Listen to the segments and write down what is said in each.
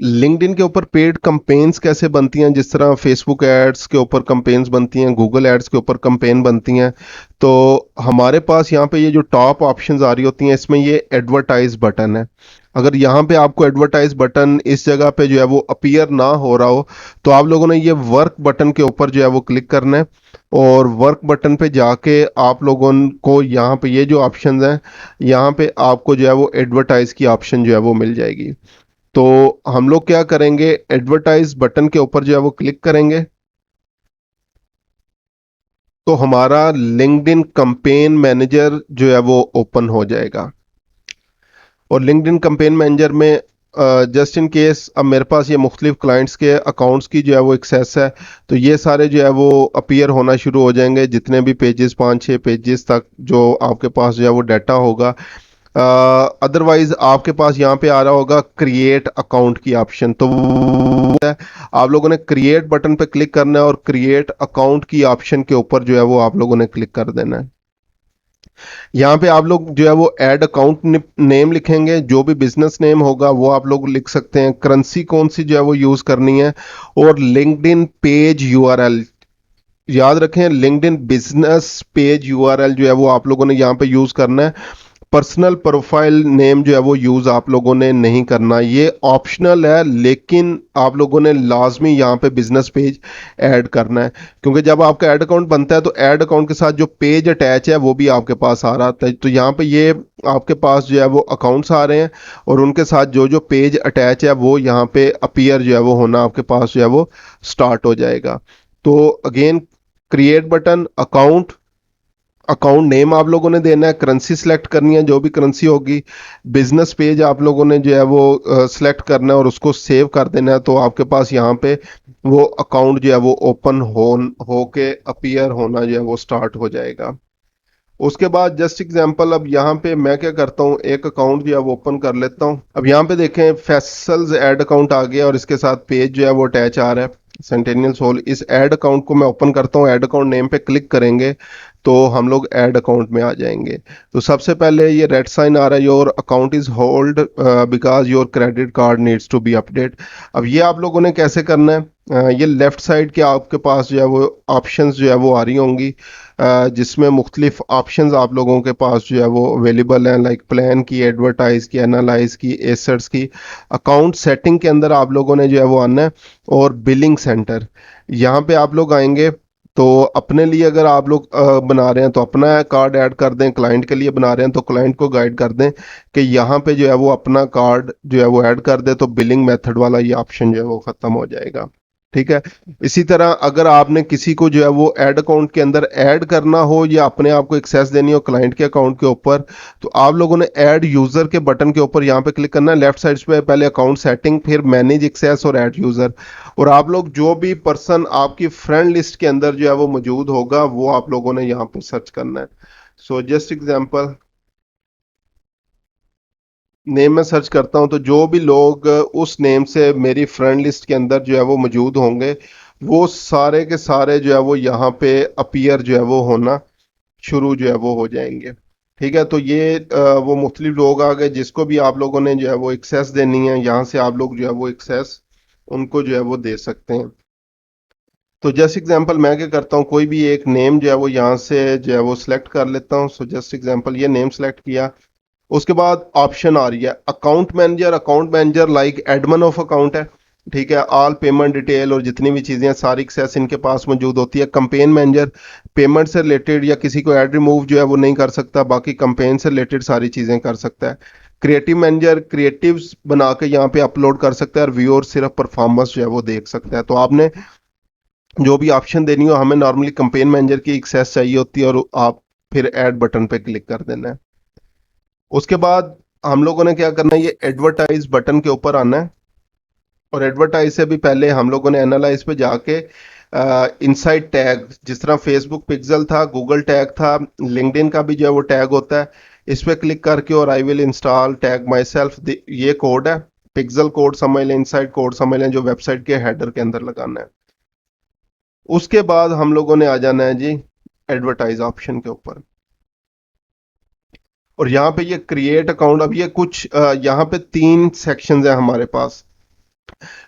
LinkedIn के ऊपर paid companies कैसे बनती हैं, जिस तरह फेसबुक एड्स के ऊपर कंपेन्स बनती हैं, गूगल एड्स के ऊपर कंपेन बनती हैं। तो हमारे पास यहाँ पे ये जो टॉप ऑप्शंस आ रही होती हैं, इसमें ये एडवर्टाइज बटन है। अगर यहाँ पे आपको एडवर्टाइज बटन इस जगह पे जो है वो अपीयर ना हो रहा हो, तो आप लोगों ने ये वर्क बटन के ऊपर जो है वो क्लिक करना है। और वर्क बटन पे जाके आप लोगों को यहाँ पे ये जो ऑप्शंस हैं, यहाँ पे आपको जो है वो एडवर्टाइज की ऑप्शन जो है वो मिल जाएगी। तो हम लोग क्या करेंगे, एडवर्टाइज बटन के ऊपर जो है वो क्लिक करेंगे, तो हमारा लिंक्डइन कैंपेन मैनेजर जो है वो ओपन हो जाएगा। और लिंक्डइन कैंपेन मैनेजर में जस्ट इन केस अब मेरे पास ये मुख्तलिफ क्लाइंट्स के अकाउंट्स की जो है वो एक्सेस है, तो ये सारे जो है वो अपीयर होना शुरू हो जाएंगे, जितने भी पेजेस 5-6 पेजेस तक जो आपके पास जो है वो डाटा होगा। अदरवाइज आपके पास यहाँ पे आ रहा होगा क्रिएट अकाउंट की ऑप्शन, तो आप लोगों ने क्रिएट बटन पे क्लिक करना है और क्रिएट अकाउंट की ऑप्शन के ऊपर जो है वो आप लोगों ने क्लिक कर देना है। यहाँ पे आप लोग जो है वो ऐड अकाउंट नेम लिखेंगे, जो भी बिजनेस नेम होगा वो आप लोग लिख सकते हैं, करेंसी कौन सी जो है वो यूज करनी है, और लिंक्डइन पेज यूआरएल याद रखें, लिंक्डइन बिजनेस पेज यूआरएल जो है वो आप लोगों ने यहाँ पे यूज करना है। पर्सनल प्रोफाइल नेम जो है वो यूज आप लोगों ने नहीं करना, ये ऑप्शनल है, लेकिन आप लोगों ने लाजमी यहाँ पे बिजनेस पेज ऐड करना है। क्योंकि जब आपका ऐड अकाउंट बनता है तो ऐड अकाउंट के साथ जो पेज अटैच है वो भी आपके पास आ रहा है, तो यहाँ पे ये आपके पास जो है वो अकाउंट्स आ रहे हैं, और उनके साथ जो जो पेज अटैच है वो यहाँ पे अपीयर जो है वो होना आपके पास जो है वो स्टार्ट हो जाएगा। तो again, create button, account, account name आप लोगों ने देना है, करेंसी सिलेक्ट करनी है जो भी करेंसी होगी, बिजनेस पेज आप लोगों ने जो है वो सिलेक्ट करना है और उसको सेव कर देना है, तो आपके पास यहाँ पे वो अकाउंट जो है वो ओपन हो के अपीयर होना जो है वो स्टार्ट हो जाएगा। उसके बाद जस्ट एग्जांपल, अब यहाँ पे मैं क्या करता हूँ, एक अकाउंट जो है वो ओपन कर लेता हूँ। अब यहाँ पे देखें फैसल्स ऐड अकाउंट आ गया और इसके साथ पेज जो है वो अटैच आ रहा है, सेंटेनियल सोल। इस ऐड अकाउंट को मैं ओपन करता हूँ, ऐड अकाउंट नेम पे क्लिक करेंगे तो हम लोग ऐड अकाउंट में आ जाएंगे। तो सबसे पहले ये रेड साइन आ रहा है, your account is hold because your credit card needs to be update. अब ये आप लोगों ने कैसे करना है, ये लेफ्ट साइड के आपके पास जो है वो ऑप्शंस जो है वो आ रही होंगी, जिसमें मुख्तलिफ ऑप्शंस आप लोगों के पास जो है वो अवेलेबल हैं, लाइक प्लान की, एडवर्टाइज की, एनालाइज की, एसेट्स की। अकाउंट सेटिंग के अंदर आप लोगों ने जो है वो आना है, और बिलिंग सेंटर यहाँ पे आप लोग आएंगे। तो अपने लिए अगर आप लोग बना रहे हैं तो अपना कार्ड ऐड कर दें, क्लाइंट के लिए बना रहे हैं तो क्लाइंट को गाइड कर दें कि यहाँ पे जो है वो अपना कार्ड जो है वो ऐड कर दे, तो बिलिंग मेथड वाला ये ऑप्शन जो है वो खत्म हो जाएगा। ठीक है। इसी तरह अगर आपने किसी को जो है वो ऐड अकाउंट के अंदर ऐड करना हो या अपने आप को एक्सेस देनी हो क्लाइंट के अकाउंट के ऊपर, तो आप लोगों ने ऐड यूजर के बटन के ऊपर यहाँ पे क्लिक करना है, लेफ्ट साइड पे पहले अकाउंट सेटिंग, फिर मैनेज एक्सेस और ऐड यूजर। और आप लोग जो भी पर्सन आपकी फ्रेंड लिस्ट के अंदर जो है वो मौजूद होगा वो आप लोगों ने यहाँ पे सर्च करना है। सो जस्ट एग्जांपल, नेम में सर्च करता हूं तो जो भी लोग उस नेम से मेरी फ्रेंड लिस्ट के अंदर जो है वो मौजूद होंगे, वो सारे के सारे जो है वो यहाँ पे अपीयर जो है वो होना शुरू जो है वो हो जाएंगे। ठीक है। तो ये वो मुख्तलिफ लोग आ गए जिसको भी आप लोगों ने जो है वो एक्सेस देनी है, यहाँ से आप लोग जो है वो एक्सेस उनको जो है वो दे सकते हैं। तो जस्ट एग्जांपल मैं क्या करता हूँ, कोई भी एक नेम जो है वो यहाँ से जो है वो सिलेक्ट कर लेता हूँ। सो जस्ट एग्जांपल ये नेम सेलेक्ट किया। उसके बाद ऑप्शन आ रही है account manager. Account manager like Edmund of account है। ठीक है। ऑल पेमेंट डिटेल और जितनी भी चीजें हैं सारी एक्सेस इनके पास मौजूद होती है। कंपेन मैनेजर पेमेंट से रिलेटेड या किसी को ऐड रिमूव जो है वो नहीं कर सकता, बाकी कंपेन से रिलेटेड सारी चीजें कर सकता है। क्रिएटिव मैनेजर क्रिएटिव्स बना के यहाँ पे अपलोड कर सकता है और व्यूअर सिर्फ परफॉर्मेंस जो है वो देख सकता है। तो आपने जो भी ऑप्शन देनी हो, हमें नॉर्मली कंपेन मैनेजर की एक्सेस चाहिए होती है, और आप फिर ऐड बटन पे क्लिक कर देना है। उसके बाद हम लोगों ने क्या करना है, ये एडवर्टाइज बटन के ऊपर आना है, और एडवर्टाइज से भी पहले हम लोगों ने एनालाइज पे जाके इनसाइड टैग, जिस तरह फेसबुक पिक्सल था, गूगल टैग था, लिंक्डइन का भी जो है वो टैग होता है, इस पे क्लिक करके और I will install tag my self, ये कोड है, पिक्सल कोड समझ लें, इनसाइड कोड समझ लें, जो वेबसाइट के हेडर के अंदर लगाना है। उसके बाद हम लोगों ने आ जाना है जी एडवर्टाइज ऑप्शन के ऊपर, और यहाँ पे ये क्रिएट अकाउंट। अब ये कुछ यहाँ पे 3 सेक्शंस है हमारे पास।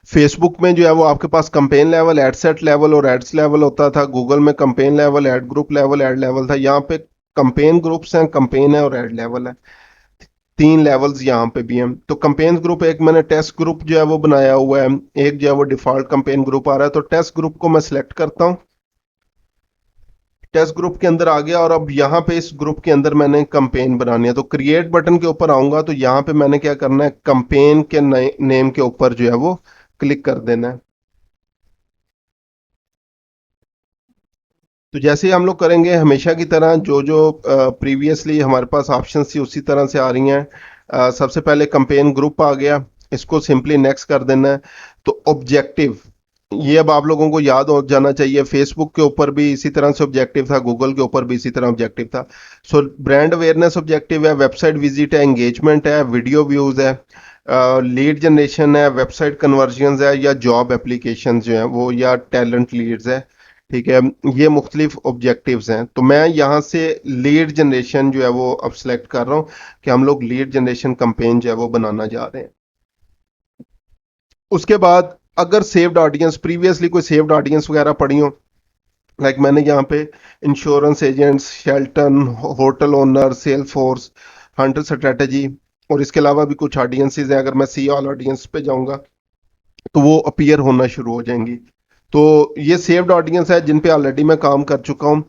फेसबुक में जो है वो आपके पास campaign level, ad set level और एड्स लेवल होता था। गूगल में campaign level, ad group level, ad level था। यहाँ पे कंपेन ग्रुप्स हैं, कंपेन है और एड लेवल है। तीन लेवल्स यहाँ पे भी हैं। तो कंपेन ग्रुप, एक मैंने टेस्ट ग्रुप जो है वो बनाया हुआ है, एक जो है वो डिफॉल्ट कंपेन ग्रुप आ रहा है। तो टेस्ट ग्रुप को मैं सिलेक्ट करता हूँ, टेस्ट ग्रुप के अंदर आ गया और अब यहाँ पे इस ग्रुप के अंदर मैंने कंपेन बनानी है। तो क्रिएट बटन के ऊपर आऊंगा तो यहाँ पे मैंने क्या करना है, कंपेन के नेम के ऊपर जो है वो क्लिक कर देना है। तो जैसे ही हम लोग करेंगे, हमेशा की तरह जो जो प्रीवियसली हमारे पास ऑप्शंस थी उसी तरह से आ रही हैं। सबसे पहले कंपेन ग्रुप आ गया, इसको सिंपली नेक्स्ट कर देना है। तो ऑब्जेक्टिव, ये अब आप लोगों को याद हो जाना चाहिए। फेसबुक के ऊपर भी इसी तरह से ऑब्जेक्टिव था, गूगल के ऊपर भी इसी तरह ऑब्जेक्टिव था। सो ब्रांड अवेयरनेस ऑब्जेक्टिव है, वेबसाइट विजिट है, एंगेजमेंट है, वीडियो व्यूज है, लीड जनरेशन है, वेबसाइट कन्वर्जन है, या जॉब एप्लीकेशन जो है वो, या टैलेंट लीड्स है। ठीक है, ये मुख्तलिफ ऑब्जेक्टिव्स हैं। तो मैं यहाँ से लीड जनरेशन जो है वो अब सिलेक्ट कर रहा हूँ कि हम लोग लीड जनरेशन कंपेन जो है वो बनाना जा रहे हैं। उसके बाद अगर सेव्ड ऑडियंस, प्रीवियसली कोई सेव्ड ऑडियंस वगैरह पड़ी हो, लाइक मैंने यहाँ पे insurance agents, Shelton, hotel owner, sale force, hunter strategy, और इसके अलावा भी कुछ ऑडियंसेस हैं। अगर मैं सी ऑल ऑडियंस पे जाऊंगा तो वो अपीयर होना शुरू हो जाएंगी। तो ये सेव्ड ऑडियंस है जिन पे ऑलरेडी मैं काम कर चुका हूँ।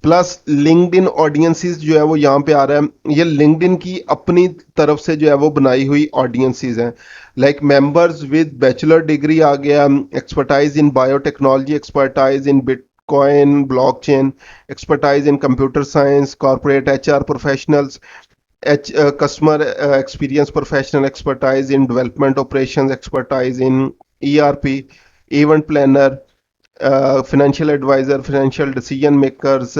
प्लस लिंक्डइन ऑडियंसेस जो है वो यहाँ पे आ रहा है। ये लिंक्डइन की अपनी तरफ से जो है वो बनाई हुई ऑडियंसेस हैं। Like members with bachelor degree आ गया, expertise in biotechnology, expertise in bitcoin blockchain, expertise in computer science, corporate HR professionals, customer experience professional, expertise in development operations, expertise in ERP, event planner, financial advisor, financial decision makers,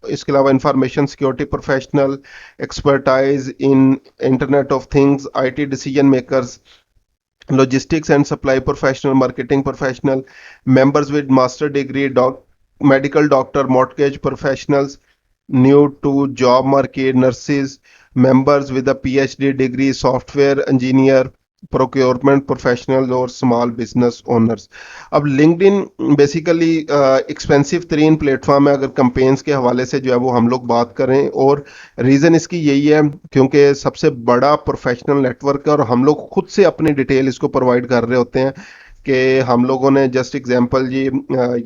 इसके अलावा information security professional, expertise in internet of things, IT decision makers, logistics and supply professional, marketing professional, members with master degree, medical doctor, mortgage professionals, new to job market, nurses, members with a PhD degree, software engineer, procurement professionals और small business owners. अब LinkedIn basically expensive तरीन platform है अगर companies के हवाले से जो है वो हम लोग बात करें, और रीज़न इसकी यही है क्योंकि सबसे बड़ा प्रोफेशनल नेटवर्क है और हम लोग खुद से अपनी डिटेल इसको प्रोवाइड कर रहे होते हैं कि हम लोगों ने जस्ट एग्जांपल जी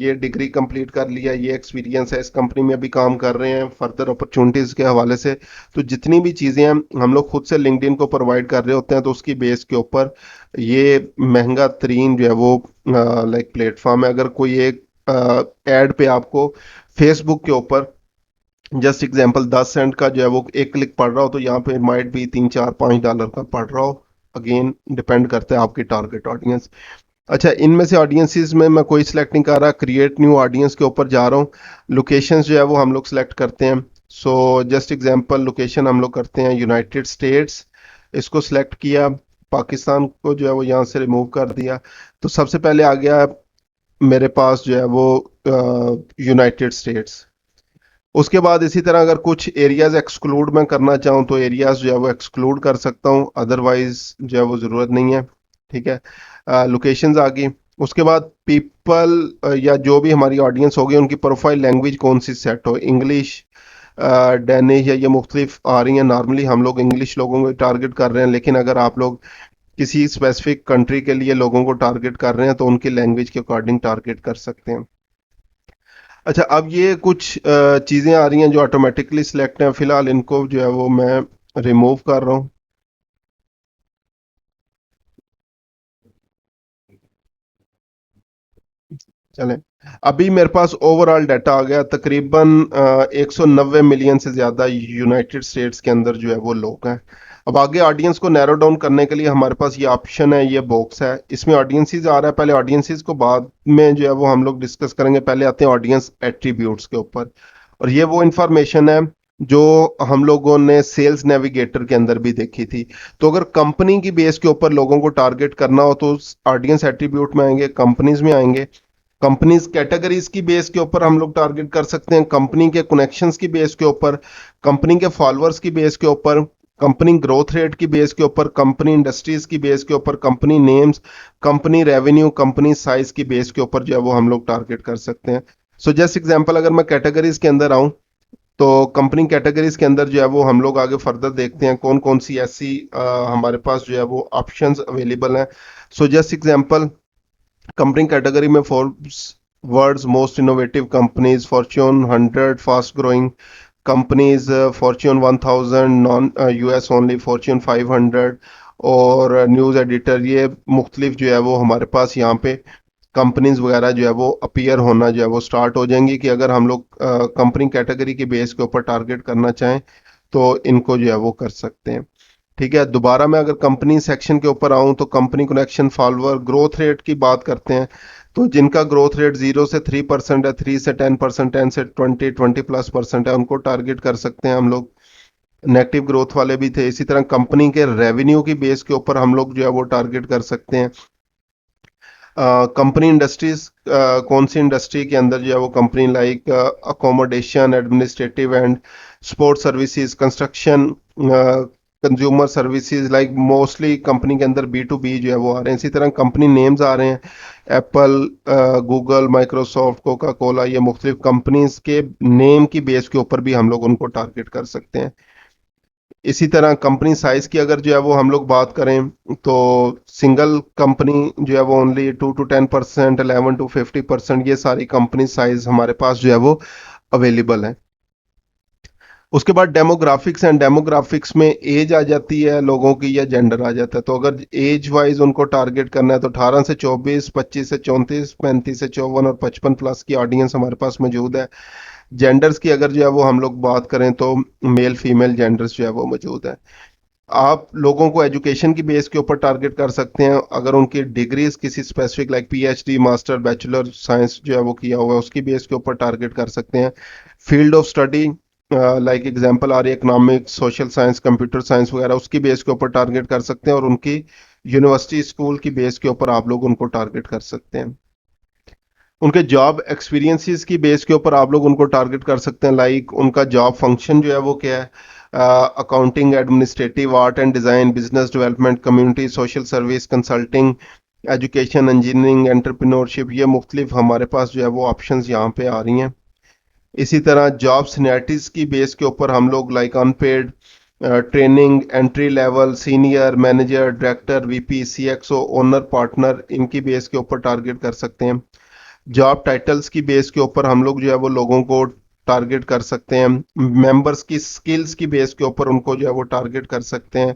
ये डिग्री कंप्लीट कर लिया, ये एक्सपीरियंस है, इस कंपनी में भी काम कर रहे हैं, फर्दर अपॉर्चुनिटीज़ के हवाले से। तो जितनी भी चीज़ें हैं हम लोग खुद से लिंक्डइन को प्रोवाइड कर रहे होते हैं। तो उसकी बेस के ऊपर ये महंगा तरीन जो है वो लाइक प्लेटफॉर्म है। अगर कोई एक एड पे आपको फेसबुक के ऊपर जस्ट एग्जांपल 10 सेंट का जो है वो एक क्लिक पड़ रहा हो, तो यहाँ पे माइट भी 3 4 5 डॉलर का पड़ रहा हो। अगेन डिपेंड करता है आपकी टारगेट ऑडियंस। अच्छा, इनमें से ऑडियंसेस में मैं कोई सिलेक्ट नहीं कर रहा, क्रिएट न्यू ऑडियंस के ऊपर जा रहा हूँ। लोकेशंस जो है वो हम लोग सिलेक्ट करते हैं। सो जस्ट एग्जांपल लोकेशन हम लोग करते हैं यूनाइटेड स्टेट्स, इसको सिलेक्ट किया। पाकिस्तान को जो है वो यहाँ से रिमूव कर दिया। तो सबसे पहले आ गया मेरे पास जो है वो यूनाइटेड स्टेट्स। उसके बाद इसी तरह अगर कुछ एरियाज एक्सक्लूड मैं करना चाहूँ तो एरियाज जो है वो एक्सक्लूड कर सकता हूँ, अदरवाइज जो है वो ज़रूरत नहीं है। ठीक है, लोकेशंस आ गई। उसके बाद पीपल या जो भी हमारी ऑडियंस होगी उनकी प्रोफाइल लैंग्वेज कौन सी सेट हो, इंग्लिश, डैनिश, या ये मुख्तलिफ आ रही हैं। नॉर्मली हम लोग इंग्लिश लोगों को टारगेट कर रहे हैं, लेकिन अगर आप लोग किसी स्पेसिफिक कंट्री के लिए लोगों को टारगेट कर रहे हैं तो उनकी लैंग्वेज के अकॉर्डिंग टारगेट कर सकते हैं। अच्छा, अब ये कुछ चीज़ें आ रही हैं जो ऑटोमेटिकली सिलेक्ट हैं, फिलहाल इनको जो है वो मैं रिमूव कर रहा हूँ। चलें, अभी मेरे पास ओवरऑल डाटा आ गया, तकरीबन 190 मिलियन से ज़्यादा यूनाइटेड स्टेट्स के अंदर जो है वो लोग हैं। अब आगे ऑडियंस को नैरो डाउन करने के लिए हमारे पास ये ऑप्शन है, ये बॉक्स है, इसमें ऑडियंसेस आ रहा है। पहले ऑडियंसेस को बाद में जो है वो हम लोग डिस्कस करेंगे, पहले आते हैं ऑडियंस एट्रीब्यूट्स के ऊपर। और ये वो इंफॉर्मेशन है जो हम लोगों ने सेल्स नेविगेटर के अंदर भी देखी थी। तो अगर कंपनी की बेस के ऊपर लोगों को टारगेट करना हो तो ऑडियंस एट्रीब्यूट में आएंगे, कंपनीज में आएंगे। कंपनीज कैटेगरीज की बेस के ऊपर हम लोग टारगेट कर सकते हैं, कंपनी के कनेक्शंस की बेस के ऊपर, कंपनी के फॉलोअर्स की बेस के ऊपर, कंपनी ग्रोथ रेट की बेस के ऊपर, कंपनी इंडस्ट्रीज की बेस के ऊपर, company names, company revenue, company size की बेस के ऊपर जो है वो हम लोग टारगेट कर सकते हैं। सो जस्ट एग्जांपल, अगर मैं कैटेगरीज के अंदर आऊं, तो कंपनी कैटेगरीज के अंदर जो है वो हम लोग आगे फर्दर देखते हैं कौन कौन सी ऐसी हमारे पास जो है वो ऑप्शंस अवेलेबल हैं। So just example, company category में Forbes world's most innovative companies, Fortune 100 fast growing companies, Fortune 1000 non US only, Fortune 500, और न्यूज़ एडिटर, ये मुख्तलिफ जो है वो हमारे पास यहाँ पे कंपनीज वगैरह जो है वो अपीयर होना जो है वो स्टार्ट हो जाएंगी कि अगर हम लोग कंपनी कैटेगरी के बेस के ऊपर टारगेट करना चाहें तो इनको जो है वो कर सकते हैं। ठीक है, दोबारा मैं अगर कंपनी सेक्शन के ऊपर आऊं तो company connection follower growth rate की बात करते हैं। तो जिनका ग्रोथ रेट 0 से 3% है, 3 से 10%, 10 से 20 प्लस% है, उनको टारगेट कर सकते हैं हम लोग। नेगेटिव ग्रोथ वाले भी थे। इसी तरह कंपनी के रेवेन्यू की बेस के ऊपर हम लोग जो है वो टारगेट कर सकते हैं। कंपनी इंडस्ट्रीज, कौन सी इंडस्ट्री के अंदर जो है वो company like accommodation, administrative and sports services, construction, consumer services, like mostly company के अंदर बी टू बी जो है वो आ रहे हैं। इसी तरह कंपनी नेम्स आ रहे हैं, Apple, Google, Microsoft, Coca Cola, ये मुख्तलिफ कंपनीज के नेम की बेस के ऊपर भी हम लोग उनको टारगेट कर सकते हैं। इसी तरह कंपनी साइज की अगर जो है वो हम लोग बात करें तो सिंगल कंपनी जो है वो ओनली 2 to 10%, 11 to 50%, ये सारी कंपनी साइज हमारे पास जो है वो अवेलेबल है। उसके बाद डेमोग्राफिक्स एंड डेमोग्राफिक्स में एज आ जाती है लोगों की या जेंडर आ जाता है। तो अगर एज वाइज उनको टारगेट करना है तो 18 से 24, 25 से 34, 35 से 54 और 55 प्लस की ऑडियंस हमारे पास मौजूद है। जेंडर्स की अगर जो है वो हम लोग बात करें तो मेल फीमेल जेंडर्स जो है वो मौजूद है। आप लोगों को एजुकेशन की बेस के ऊपर टारगेट कर सकते हैं, अगर उनकी डिग्रीज किसी specific like PhD, master, bachelor science जो है वो किया हुआ है उसकी बेस के ऊपर टारगेट कर सकते हैं। Field of study, like example आ रही है economics, social science, computer science वगैरह, उसकी बेस के ऊपर टारगेट कर सकते हैं, और उनकी यूनिवर्सिटी स्कूल की बेस के ऊपर आप लोग उनको टारगेट कर सकते हैं। उनके जॉब एक्सपीरियंसेस की बेस के ऊपर आप लोग उनको टारगेट कर सकते हैं, लाइक उनका जॉब फंक्शन जो है वो क्या है, accounting, administrative, art and design, business development, community social service, consulting, education, engineering, entrepreneurship, ये मुख्तलिफ हमारे पास जो है वो ऑप्शंस यहाँ पे आ रही हैं। इसी तरह जॉब सीनियरिटीज़ की बेस के ऊपर हम लोग like unpaid, training, entry level, senior, manager, director, VP, CXO, owner, partner, इनकी बेस के ऊपर टारगेट कर सकते हैं। जॉब टाइटल्स की बेस के ऊपर हम लोग जो है वो लोगों को टारगेट कर सकते हैं। मेंबर्स की स्किल्स की बेस के ऊपर उनको जो है वो टारगेट कर सकते हैं,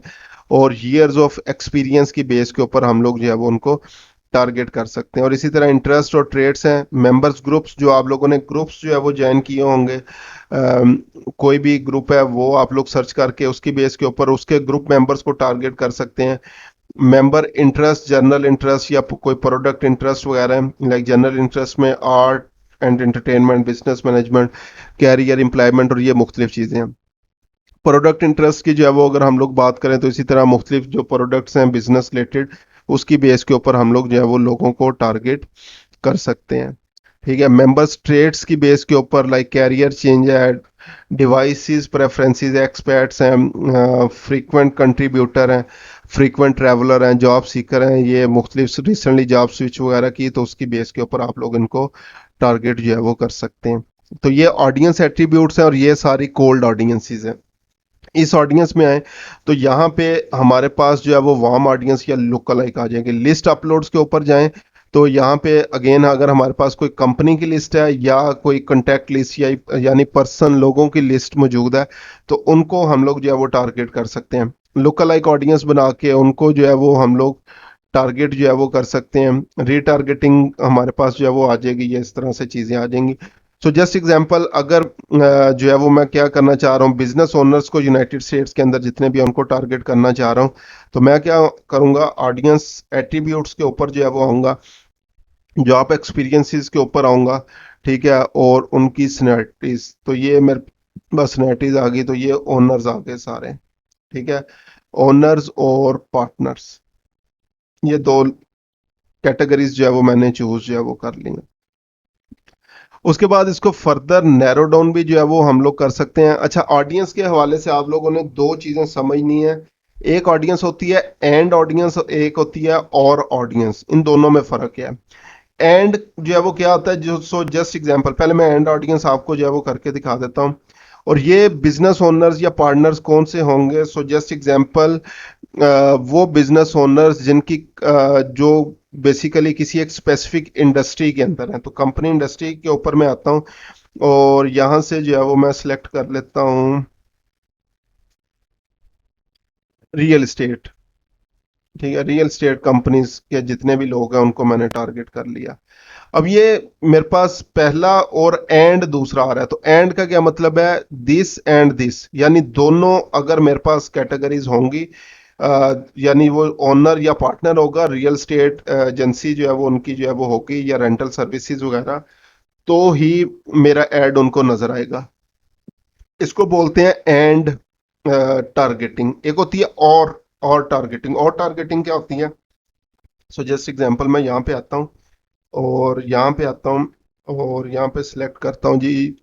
और ईयर्स ऑफ एक्सपीरियंस की बेस के ऊपर हम लोग जो है वो उनको टारगेट कर सकते हैं। और इसी तरह इंटरेस्ट और ट्रेड्स हैं, मेंबर्स ग्रुप्स, जो आप लोगों ने ग्रुप्स जो है वो ज्वाइन किए होंगे, कोई भी ग्रुप है वो आप लोग सर्च करके उसकी बेस के ऊपर उसके ग्रुप मेंबर्स को टारगेट कर सकते हैं। मेंबर इंटरेस्ट, जनरल इंटरेस्ट या कोई प्रोडक्ट इंटरेस्ट वगैरह, लाइक जनरल इंटरेस्ट में art and entertainment, business management, career, employment, और ये मुख्तलिफ चीज़ें हैं। प्रोडक्ट इंटरेस्ट की जो है वो अगर हम लोग बात करें तो इसी तरह मुख्तलिफ जो प्रोडक्ट्स हैं बिजनेस रिलेटेड, उसकी बेस के ऊपर हम लोग जो है वो लोगों को टारगेट कर सकते हैं। ठीक है, मेंबर्स ट्रेड्स की बेस के ऊपर लाइक कैरियर चेंज है, डिवाइसेस प्रेफरेंसेस, एक्सपर्ट्स हैं, फ्रीक्वेंट कंट्रीब्यूटर हैं, फ्रीक्वेंट ट्रैवलर हैं, जॉब सीकर हैं, ये मुख्तलिफ रिसेंटली जॉब स्विच वगैरह की तो उसकी बेस के ऊपर आप लोग इनको टारगेट जो है वो कर सकते हैं। तो ये ऑडियंस एट्रीब्यूट्स हैं और ये सारी कोल्ड ऑडियंसेस हैं। इस ऑडियंस में आए तो यहाँ पे हमारे पास जो है वो वार्म ऑडियंस या लुक लाइक आ जाएंगे। लिस्ट अपलोड्स के ऊपर जाएं तो यहाँ पे अगेन अगर हमारे पास कोई कंपनी की लिस्ट है या कोई कॉन्टैक्ट लिस्ट या यानी पर्सन लोगों की लिस्ट मौजूद है तो उनको हम लोग जो है वो टारगेट कर सकते हैं। लुक लाइक ऑडियंस बना के उनको जो है वो हम लोग टारगेट जो है वो कर सकते हैं। रीटारगेटिंग हमारे पास जो है वो आ जाएगी, ये इस तरह से चीज़ें आ जाएंगी। सो जस्ट एग्जांपल, अगर जो है वो मैं क्या करना चाह रहा हूँ, बिजनेस ओनर्स को यूनाइटेड स्टेट्स के अंदर जितने भी उनको टारगेट करना चाह रहा हूँ, तो मैं क्या करूँगा, ऑडियंस एट्रीब्यूट्स के ऊपर जो है वो आऊँगा, जॉब एक्सपीरियंसेस के ऊपर आऊँगा, ठीक है, और उनकी सीनियरिटीज, तो ये मेरे बस सीनियरिटीज आ गई तो ये ओनर्स आ गए सारे। ठीक है, ओनर्स और पार्टनर्स, ये दो कैटेगरीज जो है वो मैंने चूज जो है वो कर ली हैं। उसके बाद इसको फर्दर नैरो डाउन भी जो है वो हम लोग कर सकते हैं। अच्छा, ऑडियंस के हवाले से आप लोगों ने दो चीजें समझनी है। एक ऑडियंस होती है एंड ऑडियंस, एक होती है और ऑडियंस। इन दोनों में फर्क है। एंड जो है वो क्या होता है, जो सो जस्ट एग्जांपल, पहले मैं एंड ऑडियंस आपको जो है वो करके दिखा देता हूँ। और ये बिजनेस ओनर्स या पार्टनर्स कौन से होंगे? सो जस्ट एग्जांपल, वो बिजनेस ओनर्स जिनकी जो बेसिकली किसी एक स्पेसिफिक इंडस्ट्री के अंदर है। तो कंपनी इंडस्ट्री के ऊपर मैं आता हूँ और यहां से जो है वो मैं सिलेक्ट कर लेता हूँ रियल एस्टेट। ठीक है, रियल एस्टेट कंपनीज के जितने भी लोग हैं उनको मैंने टारगेट कर लिया। अब ये मेरे पास पहला और एंड दूसरा आ रहा है। तो एंड का क्या मतलब है? दिस एंड दिस, यानी दोनों अगर मेरे पास कैटेगरीज होंगी, यानी वो ओनर या पार्टनर होगा, रियल एस्टेट एजेंसी जो है वो उनकी जो है वो होगी, या रेंटल सर्विसेज वगैरह, तो ही मेरा एड उनको नजर आएगा। इसको बोलते हैं एंड टारगेटिंग। एक होती है और टारगेटिंग। और टारगेटिंग क्या होती है? सो जस्ट एग्जांपल, मैं यहाँ पे आता हूँ और यहाँ पे आता हूँ और यहाँ पे सिलेक्ट करता हूँ जी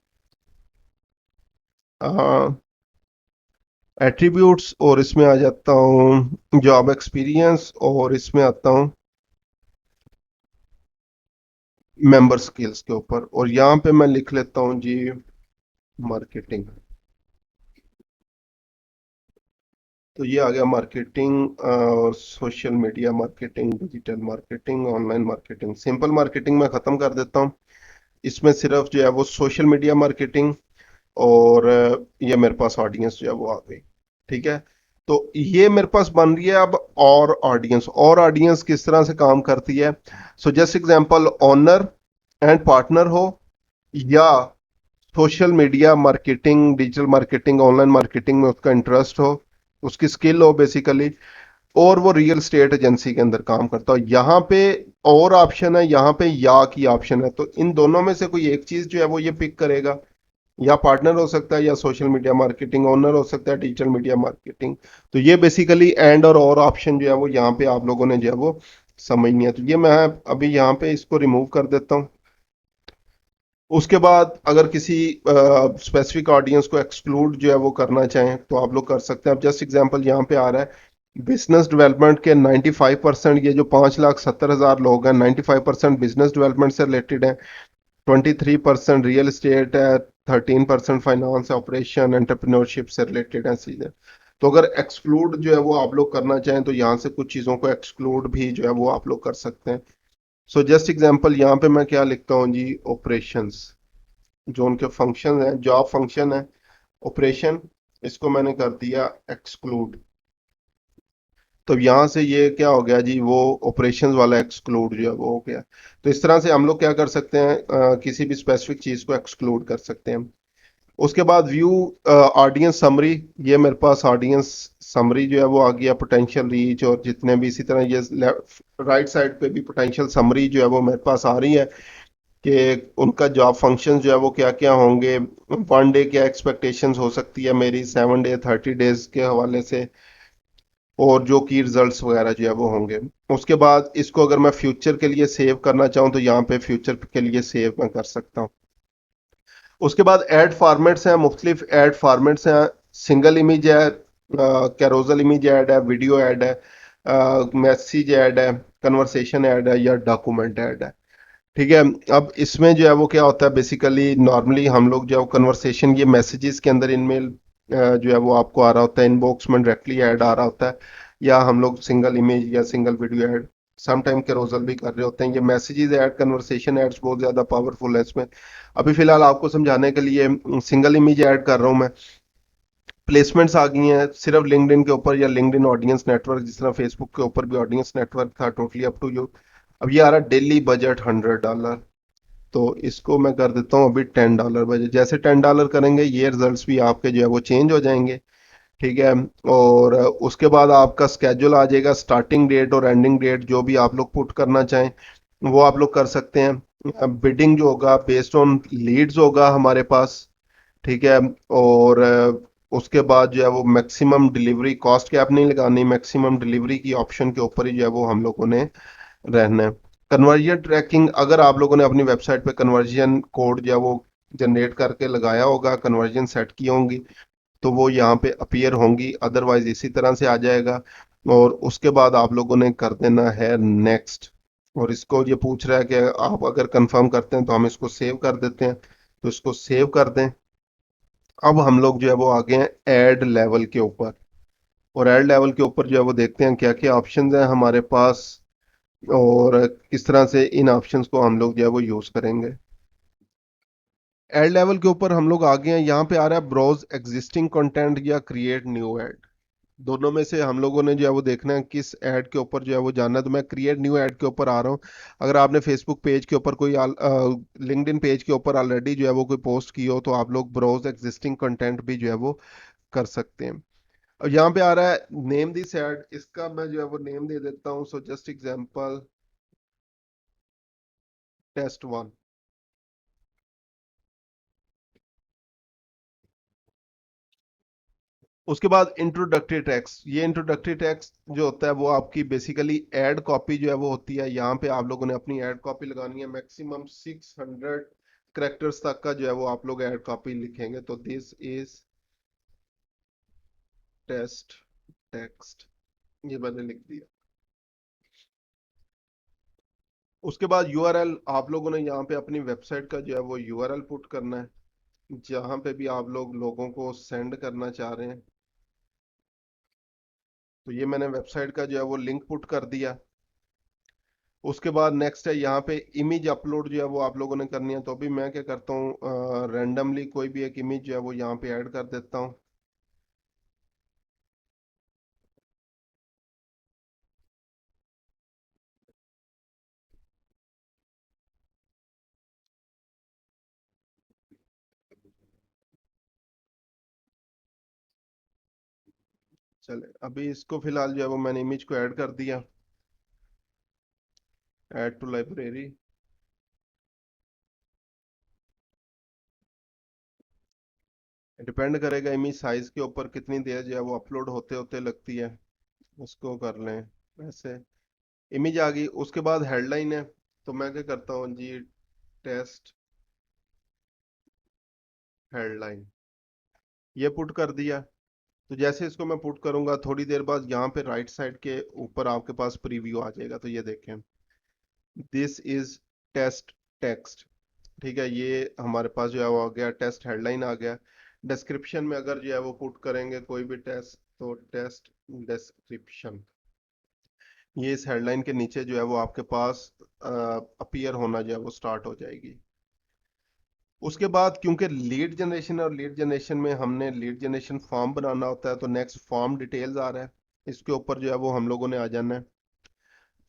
एट्रीब्यूट्स, और इसमें आ जाता हूँ जॉब एक्सपीरियंस, और इसमें आता हूँ मेंबर स्किल्स के ऊपर, और यहाँ पे मैं लिख लेता हूँ जी मार्केटिंग। तो ये आ गया मार्केटिंग और social media marketing, digital marketing, online marketing. Simple marketing मैं खत्म कर देता हूँ। इसमें सिर्फ जो है वो सोशल मीडिया मार्केटिंग और ये मेरे पास ऑडियंस जो है वो आ गई। ठीक है, तो ये मेरे पास बन रही है अब और ऑडियंस। और ऑडियंस किस तरह से काम करती है? So just example, owner and partner हो, या social media marketing, digital marketing, online marketing में उसका इंटरेस्ट हो, उसकी स्किल हो बेसिकली, और वो रियल स्टेट एजेंसी के अंदर काम करता हो। यहाँ पे और ऑप्शन है, यहाँ पे या की ऑप्शन है। तो इन दोनों में से कोई एक चीज जो है वो ये पिक करेगा। या पार्टनर हो सकता है, या सोशल मीडिया मार्केटिंग, ओनर हो सकता है, डिजिटल मीडिया मार्केटिंग। तो ये बेसिकली एंड और ऑप्शन जो है वो यहाँ पे आप लोगों ने जो है वो समझनी है। तो ये मैं अभी यहाँ पे इसको रिमूव कर देता हूँ। उसके बाद अगर किसी स्पेसिफिक ऑडियंस को एक्सक्लूड जो है वो करना चाहें तो आप लोग कर सकते हैं। अब जस्ट एग्जांपल यहाँ पे आ रहा है बिजनेस डेवलपमेंट के 95%, ये जो 5,70,000 लोग हैं, 95% बिजनेस डेवलपमेंट से रिलेटेड हैं, 23% रियल एस्टेट है, 13% फाइनेंस ऑपरेशन एंटरप्रेन्योरशिप से रिलेटेड है चीजें। तो अगर एक्सक्लूड जो है वो आप लोग करना चाहें तो यहाँ से कुछ चीजों को एक्सक्लूड भी जो है वो आप लोग कर सकते हैं। सो जस्ट एग्जांपल, यहाँ पे मैं क्या लिखता हूँ जी, ऑपरेशंस, जो उनके फंक्शन है, जॉब फंक्शन है ऑपरेशन, इसको मैंने कर दिया एक्सक्लूड। तो यहाँ से ये क्या हो गया जी, वो ऑपरेशंस वाला एक्सक्लूड जो है वो हो गया। तो इस तरह से हम लोग क्या कर सकते हैं, किसी भी स्पेसिफिक चीज को एक्सक्लूड कर सकते हैं। उसके बाद व्यू ऑडियंस समरी। ये मेरे पास ऑडियंस समरी जो है वो आ गया, पोटेंशियल रीच और जितने भी, इसी तरह ये राइट साइड पे भी पोटेंशियल समरी जो है वो मेरे पास आ रही है कि उनका जॉब फंक्शन जो है वो क्या क्या होंगे, वन डे क्या एक्सपेक्टेशंस हो सकती है मेरी, 7 डे 30 डेज के हवाले से, और जो की रिजल्ट्स वगैरह जो है वो होंगे। उसके बाद इसको अगर मैं फ्यूचर के लिए सेव करना चाहूँ तो यहाँ पे फ्यूचर के लिए सेव मैं कर सकता हूँ। उसके बाद ऐड फॉर्मेट्स हैं, मुख्तलिफ ऐड फॉर्मेट्स हैं। सिंगल इमेज है, कैरोजल इमेज ऐड है, वीडियो ऐड है, मैसेज ऐड है, कन्वर्सेशन ऐड है, या डॉक्यूमेंट ऐड है। ठीक है, अब इसमें जो है वो क्या होता है, बेसिकली नॉर्मली हम लोग जो कन्वर्सेशन, ये मैसेजेस के अंदर इनमेल जो है वो आपको आ रहा होता है, इनबॉक्स में डायरेक्टली ऐड आ रहा होता है, या हम लोग सिंगल इमेज या single video ad some time carousel भी कर रहे होते हैं। ये मैसेजेस ऐड, कन्वर्सेशन एड्स बहुत ज्यादा पावरफुल है इसमें। अभी फिलहाल आपको समझाने के लिए सिंगल इमेज ऐड कर रहा हूँ मैं। प्लेसमेंट्स आ गई हैं सिर्फ लिंक्डइन के ऊपर, या लिंक्डइन ऑडियंस नेटवर्क, जिस तरह फेसबुक के ऊपर भी ऑडियंस नेटवर्क था, टोटली अप टू यू। अब ये आ रहा है डेली बजट $100। तो इसको मैं कर देता हूँ अभी $10 बजट। जैसे $10 करेंगे ये रिजल्ट्स भी आपके जो है वो चेंज हो जाएंगे। ठीक है, और उसके बाद आपका स्केड्यूल आ जाएगा, स्टार्टिंग डेट और एंडिंग डेट जो भी आप लोग पुट करना चाहें वो आप लोग कर सकते हैं। बिडिंग जो होगा बेस्ड ऑन लीड्स होगा हमारे पास। ठीक है, और उसके बाद जो है वो मैक्सिमम डिलीवरी कॉस्ट कैप नहीं लगानी, मैक्सिमम डिलीवरी की ऑप्शन के ऊपर ही जो है वो हम लोगों ने रहना है। कन्वर्जन ट्रैकिंग, अगर आप लोगों ने अपनी वेबसाइट पे कन्वर्जन कोड जो है वो जनरेट करके लगाया होगा, कन्वर्जन सेट की होंगी, तो वो यहाँ पे अपीयर होंगी, अदरवाइज इसी तरह से आ जाएगा। और उसके बाद आप लोगों ने कर देना है नेक्स्ट। और इसको ये पूछ रहा है कि आप अगर कंफर्म करते हैं तो हम इसको सेव कर देते हैं, तो इसको सेव कर दें। अब हम लोग जो है वो आ गए हैं ऐड लेवल के ऊपर। और ऐड लेवल के ऊपर जो है वो देखते हैं क्या क्या ऑप्शंस हैं हमारे पास, और किस तरह से इन ऑप्शंस को हम लोग जो है वो यूज करेंगे। ऐड लेवल के ऊपर हम लोग आ गए हैं, यहाँ पे आ रहा है ब्राउज एग्जिस्टिंग कंटेंट या क्रिएट न्यू ऐड। दोनों में से हम लोगों ने जो है वो देखना है किस ऐड के ऊपर जो है वो जानना है। तो मैं क्रिएट न्यू ऐड के ऊपर आ रहा हूँ। अगर आपने फेसबुक पेज के ऊपर कोई लिंक्डइन पेज के ऊपर ऑलरेडी जो है वो कोई पोस्ट की हो, तो आप लोग ब्राउज एग्जिस्टिंग कंटेंट भी जो है वो कर सकते हैं। और यहाँ पे आ रहा है नेम दिस ऐड, इसका मैं जो है वो नेम दे देता हूँ, सो जस्ट एग्जांपल टेस्ट 1। उसके बाद इंट्रोडक्टरी टेक्स्ट, ये इंट्रोडक्टरी टेक्स्ट जो होता है वो आपकी बेसिकली एड कॉपी जो है वो होती है। यहाँ पे आप लोगों ने अपनी एड कॉपी लगानी है, मैक्सिमम 600 करेक्टर्स तक का जो है वो आप लोग एड कॉपी लिखेंगे। तो दिस इज टेस्ट टेक्स्ट, ये मैंने लिख दिया। उसके बाद यूआरएल, आप लोगों ने यहाँ पे अपनी वेबसाइट का जो है वो यूआरएल पुट करना है, जहाँ पे भी आप लोग लोगों को सेंड करना चाह रहे हैं। तो ये मैंने वेबसाइट का जो है वो लिंक पुट कर दिया। उसके बाद नेक्स्ट है यहाँ पे इमेज अपलोड जो है वो आप लोगों ने करनी है। तो अभी मैं क्या करता हूँ, रैंडमली कोई भी एक इमेज जो है वो यहाँ पे ऐड कर देता हूँ। चले, अभी इसको फिलहाल जो है वो मैंने इमेज को ऐड कर दिया, ऐड टू लाइब्रेरी। डिपेंड करेगा इमेज साइज के ऊपर कितनी देर जो है वो अपलोड होते होते लगती है। उसको कर लें वैसे। इमेज आ गई, उसके बाद हेडलाइन है। तो मैं क्या करता हूँ जी, टेस्ट हेडलाइन, ये पुट कर दिया। तो जैसे इसको मैं पुट करूंगा, थोड़ी देर बाद यहाँ पे राइट साइड के ऊपर आपके पास प्रीव्यू आ जाएगा। तो ये देखें, दिस इज टेस्ट टेक्स्ट। ठीक है, ये हमारे पास जो है वो आ गया, टेस्ट हेडलाइन आ गया। डिस्क्रिप्शन में अगर जो है वो पुट करेंगे कोई भी टेस्ट, तो टेस्ट डिस्क्रिप्शन, ये इस हेडलाइन के नीचे जो है वो आपके पास अपीयर होना जो है वो स्टार्ट हो जाएगी। उसके बाद क्योंकि लीड जनरेशन और लीड जनरेशन में हमने लीड जनरेशन फॉर्म बनाना होता है, तो नेक्स्ट फॉर्म डिटेल्स आ रहा है, इसके ऊपर जो है वो हम लोगों ने आ जाना है।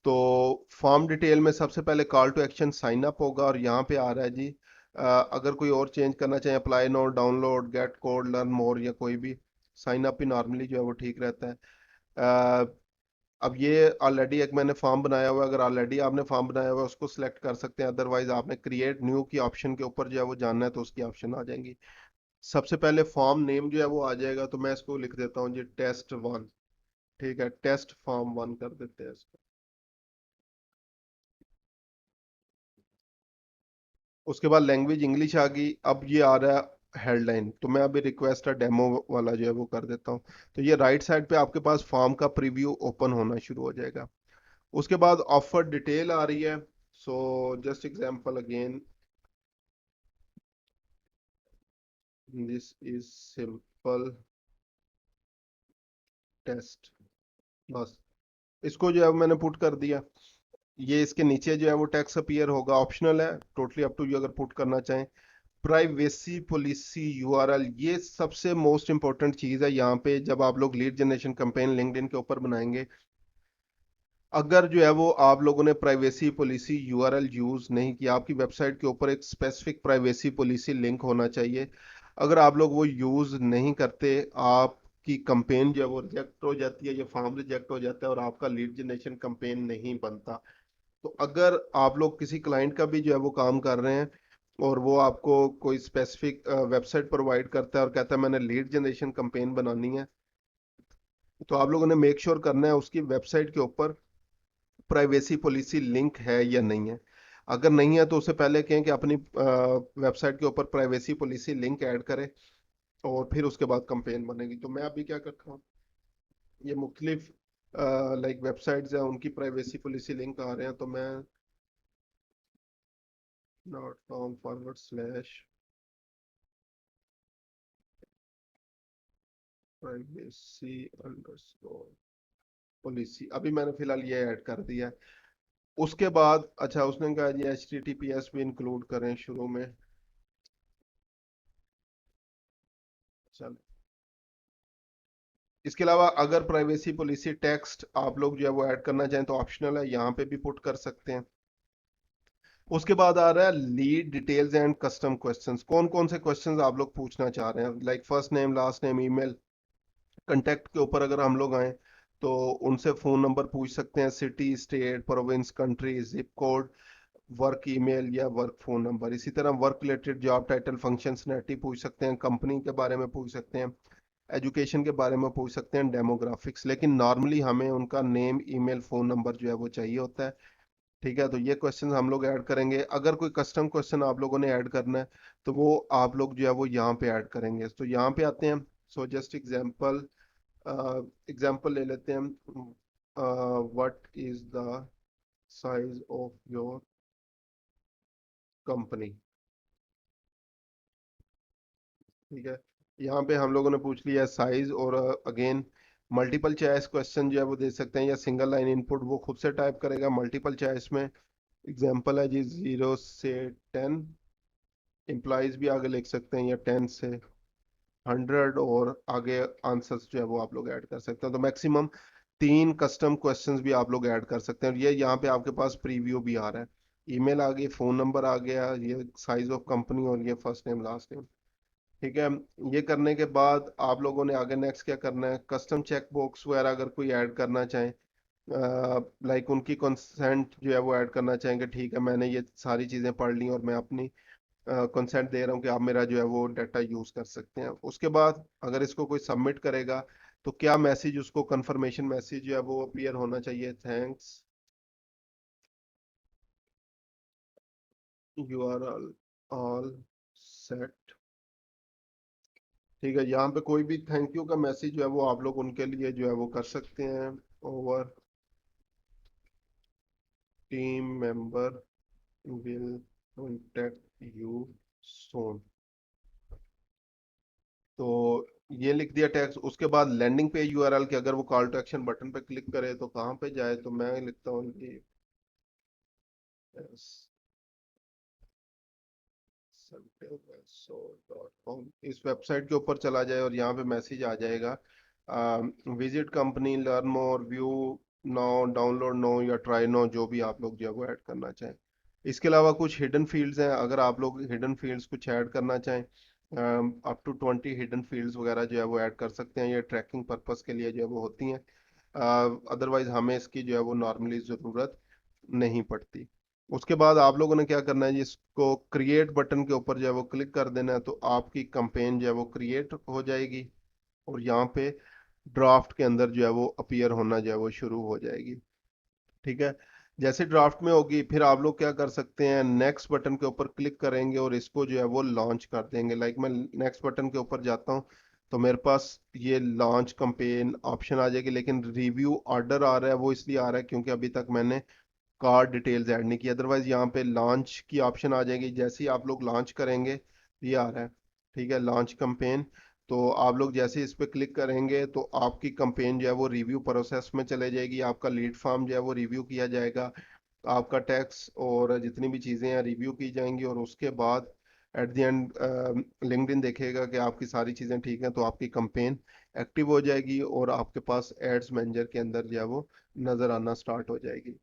तो फॉर्म डिटेल में सबसे पहले call to action sign up होगा, और यहाँ पे आ रहा है जी, अगर कोई और चेंज करना चाहे, apply no, download, gate code, learn more, या कोई भी, साइन अप ही नॉर्मली जो है वो ठीक रहता है। अ, अब ये ऑलरेडी एक मैंने फॉर्म बनाया हुआ है, अगर ऑलरेडी आपने फॉर्म बनाया हुआ है उसको सिलेक्ट कर सकते हैं, अदरवाइज आपने क्रिएट न्यू की ऑप्शन के ऊपर जो है वो जानना है तो उसकी ऑप्शन आ जाएंगी। सबसे पहले फॉर्म नेम जो है वो आ जाएगा, तो मैं इसको लिख देता हूँ जी टेस्ट 1। ठीक है, टेस्ट फॉर्म 1 कर देते हैं इसको। उसके बाद लैंग्वेज इंग्लिश आ गई। अब ये आ रहा है हेडलाइन, तो मैं अभी रिक्वेस्ट डेमो वाला जो है वो कर देता हूँ। तो ये राइट साइड पे आपके पास फॉर्म का प्रीव्यू ओपन होना शुरू हो जाएगा। उसके बाद ऑफर डिटेल आ रही है। So just example again, this is simple test, बस इसको जो है मैंने पुट कर दिया। ये इसके नीचे जो है वो टेक्स्ट अपीयर होगा, ऑप्शनल है, टोटली अप टू यू अगर पुट करना चाहें। प्राइवेसी पॉलिसी यूआरएल, ये सबसे मोस्ट इंपॉर्टेंट चीज है यहाँ पे, जब आप लोग लीड जनरेशन कैंपेन लिंक्डइन के ऊपर बनाएंगे। अगर जो है वो आप लोगों ने प्राइवेसी पॉलिसी यूआरएल यूज नहीं किया, आपकी वेबसाइट के ऊपर एक स्पेसिफिक प्राइवेसी पॉलिसी लिंक होना चाहिए। अगर आप लोग वो यूज नहीं करते, आपकी कंपेन जो है वो रिजेक्ट हो जाती है, ये फॉर्म रिजेक्ट हो जाता है, और आपका लीड जनरेशन कंपेन नहीं बनता। तो अगर आप लोग किसी क्लाइंट का भी जो है वो काम कर रहे हैं, और वो आपको कोई स्पेसिफिक वेबसाइट प्रोवाइड करता है और कहता है मैंने लीड जनरेशन कंपेन बनानी है, तो आप लोगों ने मेक श्योर करना है उसकी वेबसाइट के ऊपर प्राइवेसी पॉलिसी लिंक है या नहीं है। अगर नहीं है तो उससे पहले कहें कि अपनी वेबसाइट के ऊपर प्राइवेसी पॉलिसी लिंक ऐड करें और फिर उसके बाद कंपेन बनेगी। तो मैं अभी क्या करता हूँ, ये मुख्तलिफ लाइक वेबसाइट्स हैं, उनकी प्राइवेसी पॉलिसी लिंक आ रहे हैं, तो मैं .com/प्राइवेसी अंडरस्कोर पॉलिसी अभी मैंने फिलहाल ये ऐड कर दिया है। उसके बाद अच्छा उसने कहा जी HTTPS भी इंक्लूड करें शुरू में। चल, इसके अलावा अगर प्राइवेसी पॉलिसी टेक्स्ट आप लोग जो है वो ऐड करना चाहें तो ऑप्शनल है, यहाँ पे भी पुट कर सकते हैं। उसके बाद आ रहा है lead details and custom questions. कौन कौन से क्वेश्चंस आप लोग पूछना चाह रहे हैं, like first name, last name, email, contact के ऊपर अगर हम लोग आए तो उनसे फोन नंबर पूछ सकते हैं, city, state, province, country, zip code, work email या वर्क फोन नंबर। इसी तरह वर्क रिलेटेड जॉब टाइटल, फंक्शंसनैलिटी पूछ सकते हैं, कंपनी के बारे में पूछ सकते हैं, एजुकेशन के बारे में पूछ सकते हैं, डेमोग्राफिक्स। लेकिन नॉर्मली हमें उनका नेम, ईमेल, फोन नंबर जो है वो चाहिए होता है। ठीक है, तो ये क्वेश्चन हम लोग ऐड करेंगे। अगर कोई कस्टम क्वेश्चन आप लोगों ने ऐड करना है तो वो आप लोग जो है वो यहाँ पे ऐड करेंगे। तो यहाँ पे आते हैं। सो जस्ट एग्जाम्पल ले लेते हैं हम। What is the size of your company. ठीक है, यहाँ पे हम लोगों ने पूछ लिया साइज, और अगेन मल्टीपल चॉइस क्वेश्चन जो है वो दे सकते हैं, या सिंगल लाइन इनपुट वो खुद से टाइप करेगा। मल्टीपल चॉइस में एग्जांपल है जी 0 से 10, इम्प्लाइज भी आगे लिख सकते हैं, या 10 से 100, और आगे आंसर्स जो है वो आप लोग ऐड कर सकते हैं। तो मैक्सिमम 3 कस्टम क्वेश्चंस भी आप लोग ऐड कर सकते हैं। और ये यहाँ पे आपके पास प्रीव्यू भी आ रहा है, ईमेल आ गई, फोन नंबर आ गया, ये साइज ऑफ कंपनी, और ये फर्स्ट नेम, लास्ट नेम। ठीक है, ये करने के बाद आप लोगों ने आगे नेक्स्ट क्या करना है, कस्टम चेक बॉक्स वगैरह अगर कोई ऐड करना चाहें, लाइक उनकी कंसेंट जो है वो ऐड करना चाहेंगे। ठीक है, मैंने ये सारी चीज़ें पढ़ ली और मैं अपनी कंसेंट दे रहा हूँ कि आप मेरा जो है वो डाटा यूज़ कर सकते हैं। उसके बाद अगर इसको कोई सबमिट करेगा तो क्या मैसेज, उसको कंफर्मेशन मैसेज जो है वो अपीयर होना चाहिए, thanks you are all set. ठीक है, यहाँ पे कोई भी थैंक यू का मैसेज जो है वो आप लोग उनके लिए जो है वो कर सकते हैं। Over team member will contact you soon. तो ये लिख दिया टैक्स। उसके बाद लैंडिंग पेज यूआरएल के अगर वो कॉल टू एक्शन बटन पे क्लिक करे तो कहाँ पे जाए, तो मैं लिखता हूँ कि com, इस वेबसाइट के ऊपर चला जाए और यहाँ पे मैसेज आ जाएगा, visit company, learn more, view now, download now, या ट्राई नो, जो भी आप लोग जो है वो ऐड करना चाहें। इसके अलावा कुछ हिडन फील्ड्स हैं, अगर आप लोग हिडन फील्ड्स कुछ ऐड करना चाहें, अप टू 20 हिडन फील्ड्स वगैरह जो है वो ऐड कर सकते हैं। ये ट्रैकिंग पर्पस के लिए जो है वो होती हैं, अदरवाइज हमें इसकी जो है वो नॉर्मली ज़रूरत नहीं पड़ती। उसके बाद आप लोगों ने क्या करना है, जिसको क्रिएट बटन के ऊपर जो है वो क्लिक कर देना है, तो आपकी कंपेन जो है वो क्रिएट हो जाएगी और यहाँ पे ड्राफ्ट के अंदर जो है वो अपीयर होना जो है वो शुरू हो जाएगी। ठीक है, जैसे ड्राफ्ट में होगी फिर आप लोग क्या कर सकते हैं, नेक्स्ट बटन के ऊपर क्लिक करेंगे और इसको जो है वो लॉन्च कर देंगे। लाइक मैं नेक्स्ट बटन के ऊपर जाता हूँ तो मेरे पास ये लॉन्च कंपेन ऑप्शन आ जाएगी, लेकिन रिव्यू ऑर्डर आ रहा है, वो इसलिए आ रहा है क्योंकि अभी तक मैंने कार्ड डिटेल्स ऐड नहीं की। अदरवाइज यहाँ पे लॉन्च की ऑप्शन आ जाएगी, जैसे ही आप लोग लॉन्च करेंगे ये आ रहा है। ठीक है, लॉन्च कंपेन। तो आप लोग जैसे इस पे क्लिक करेंगे तो आपकी कंपेन जो है वो रिव्यू प्रोसेस में चले जाएगी, आपका लीड फॉर्म जो है वो रिव्यू किया जाएगा, आपका टैक्स और जितनी भी चीज़ें हैं रिव्यू की जाएंगी, और उसके बाद एट द एंड लिंक्डइन देखेगा कि आपकी सारी चीज़ें ठीक हैं तो आपकी कंपेन एक्टिव हो जाएगी और आपके पास एड्स मैनेजर के अंदर जो है वो नज़र आना स्टार्ट हो जाएगी।